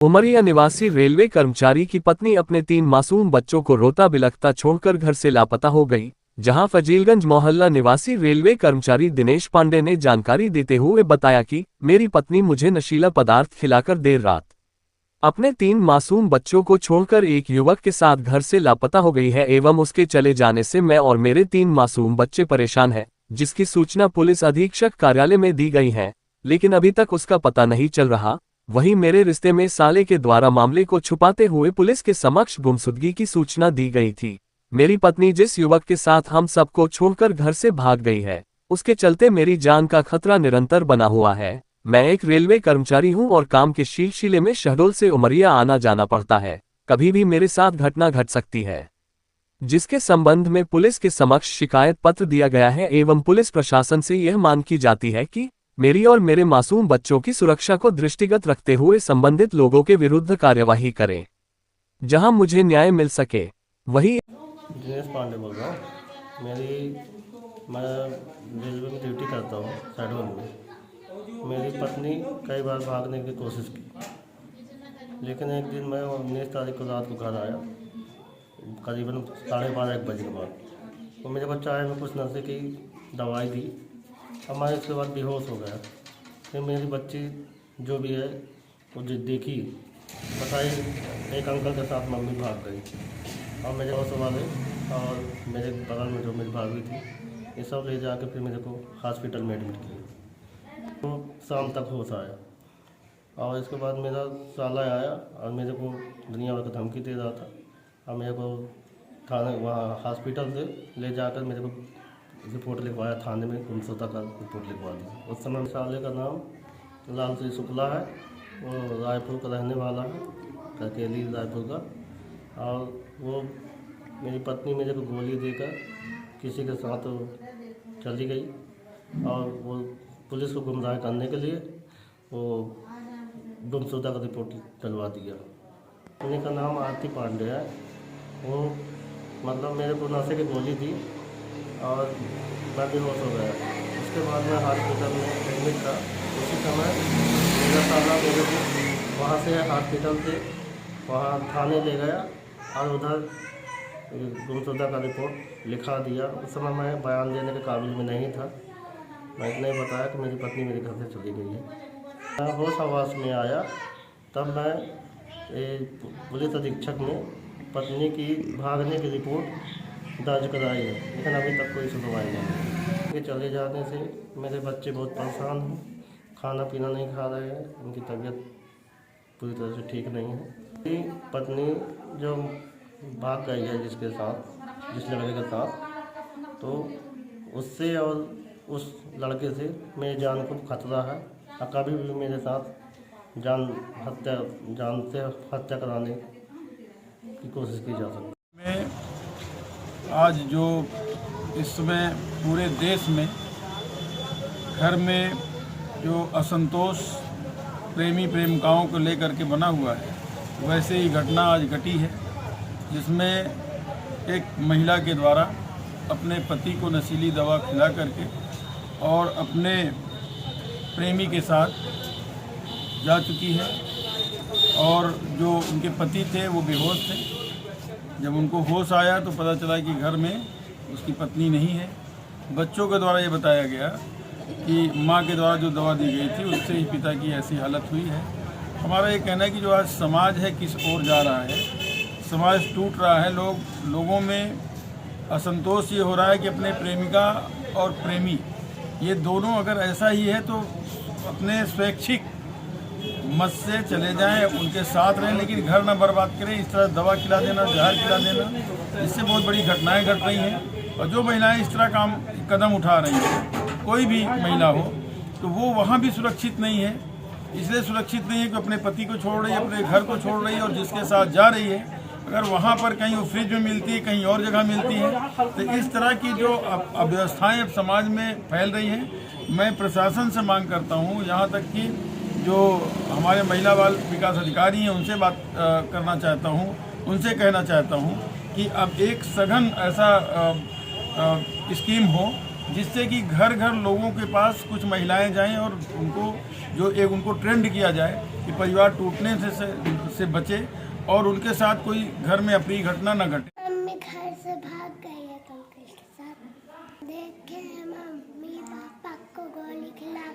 उमरिया निवासी रेलवे कर्मचारी की पत्नी अपने 3 मासूम बच्चों को रोता बिलखता छोड़कर घर से लापता हो गई। जहां फजीलगंज मोहल्ला निवासी रेलवे कर्मचारी दिनेश पांडे ने जानकारी देते हुए बताया कि मेरी पत्नी मुझे नशीला पदार्थ खिलाकर देर रात अपने 3 मासूम बच्चों को छोड़कर एक युवक के साथ घर से लापता हो गई है एवं उसके चले जाने से मैं और मेरे 3 मासूम बच्चे परेशान हैं, जिसकी सूचना पुलिस अधीक्षक कार्यालय में दी गई है, लेकिन अभी तक उसका पता नहीं चल रहा। वहीं मेरे रिश्ते में साले के द्वारा मामले को छुपाते हुए पुलिस के समक्ष गुमशुदगी की सूचना दी गई थी। मेरी पत्नी जिस युवक के साथ हम सबको छोड़कर घर से भाग गई है, उसके चलते मेरी जान का खतरा निरंतर बना हुआ है। मैं एक रेलवे कर्मचारी हूं और काम के सिलसिले में शहडोल से उमरिया आना जाना पड़ता है। कभी भी मेरे साथ घटना घट सकती है, जिसके संबंध में पुलिस के समक्ष शिकायत पत्र दिया गया है एवं पुलिस प्रशासन से यह मांग की जाती है कि मेरी और मेरे मासूम बच्चों की सुरक्षा को दृष्टिगत रखते हुए संबंधित लोगों के विरुद्ध कार्यवाही करें, जहां मुझे न्याय मिल सके। वही दिनेश पांडे बोल रहा हूँ। मैं रेलवे में ड्यूटी करता हूँ शहडोल में। मेरी पत्नी कई बार भागने की कोशिश की, लेकिन एक दिन मैं 19 तारीख को रात को घर आया करीबन 12:30-1 बजे के बाद। तो मेरे को चाय में कुछ नशे की दवाई दी और मैं इसके बाद बेहोश हो गया। फिर मेरी बच्ची जो भी है वो देखी, बताई एक अंकल के साथ मम्मी भाग गई और मेरे होश वाले और मेरे बगल में जो मेरी भाभी थी, ये सब ले जाके फिर मेरे को हॉस्पिटल में एडमिट किया। तो शाम तक होश आया और इसके बाद मेरा साला आया और मेरे को दुनिया भर की धमकी दे रहा था और मेरे को थाने वहाँ हॉस्पिटल से ले जाकर मेरे को रिपोर्ट लिखवाया, थाने में गुमशुदा का रिपोर्ट लिखवा दिया। उस समय साले का नाम लाल सिंह शुक्ला है, वो रायपुर का रहने वाला है, अकेली रायपुर का। और वो मेरी पत्नी मेरे को गोली देकर किसी के साथ चली गई और वो पुलिस को गुमराह करने के लिए वो गुमशुदा का रिपोर्ट डलवा दिया। उन्हीं का नाम आरती पांडे है। वो मतलब मेरे को नशे की गोली दी और मैं बेहोश हो गया। उसके बाद मैं हॉस्पिटल में एडमिट था। उसी समय मेरा साला मेरे को वहाँ से हॉस्पिटल से वहाँ थाने ले गया और उधर गुमशुदा का रिपोर्ट लिखा दिया। उस समय मैं बयान देने के काबिल में नहीं था। मैं इतना ही बताया कि मेरी पत्नी मेरे घर से चली गई है। मैं होश आवास में आया तब मैं पुलिस अधीक्षक ने पत्नी की भागने की रिपोर्ट दर्ज कराई है, लेकिन अभी तक कोई सुनवाई नहीं है। चले जाने से मेरे बच्चे बहुत परेशान हैं, खाना पीना नहीं खा रहे हैं, उनकी तबीयत पूरी तरह से ठीक नहीं है। मेरी पत्नी जो भाग गई है जिस लड़के के साथ, तो उससे और उस लड़के से मेरी जान को खतरा है और कभी भी मेरे साथ जान से हत्या कराने की कोशिश की जा सकती है। आज जो इस समय पूरे देश में घर में जो असंतोष प्रेमी प्रेमिकाओं को लेकर के बना हुआ है, वैसे ही घटना आज घटी है, जिसमें एक महिला के द्वारा अपने पति को नशीली दवा खिला करके और अपने प्रेमी के साथ जा चुकी है। और जो उनके पति थे वो बेहोश थे। जब उनको होश आया तो पता चला कि घर में उसकी पत्नी नहीं है। बच्चों के द्वारा ये बताया गया कि माँ के द्वारा जो दवा दी गई थी उससे ही पिता की ऐसी हालत हुई है। हमारा ये कहना है कि जो आज समाज है किस ओर जा रहा है, समाज टूट रहा है। लोगों में असंतोष ये हो रहा है कि अपने प्रेमिका और प्रेमी ये दोनों अगर ऐसा ही है तो अपने स्वैच्छिक मत से चले जाएं, उनके साथ रहें, लेकिन घर ना बर्बाद करें। इस तरह दवा खिला देना, जहर खिला देना, इससे बहुत बड़ी घटनाएं घट रही हैं। और जो महिलाएं इस तरह कदम उठा रही हैं, कोई भी महिला हो, तो वो वहाँ भी सुरक्षित नहीं है। इसलिए सुरक्षित नहीं है कि अपने पति को छोड़ रही है, अपने घर को छोड़ रही है, और जिसके साथ जा रही है अगर वहाँ पर कहीं वो फ्रिज में मिलती है, कहीं और जगह मिलती है, तो इस तरह की जो अव्यवस्थाएं समाज में फैल रही हैं, मैं प्रशासन से मांग करता हूँ, यहाँ तक कि जो हमारे महिला बाल विकास अधिकारी हैं उनसे बात करना चाहता हूँ, उनसे कहना चाहता हूँ कि अब एक सघन ऐसा स्कीम हो जिससे कि घर घर लोगों के पास कुछ महिलाएं जाएं और उनको ट्रेंड किया जाए कि परिवार टूटने से बचे और उनके साथ कोई घर में अप्रिय घटना न घटे। मम्मी घर से भाग गई है कंकल के साथ। देखे मम्मी पापा को गोली खिला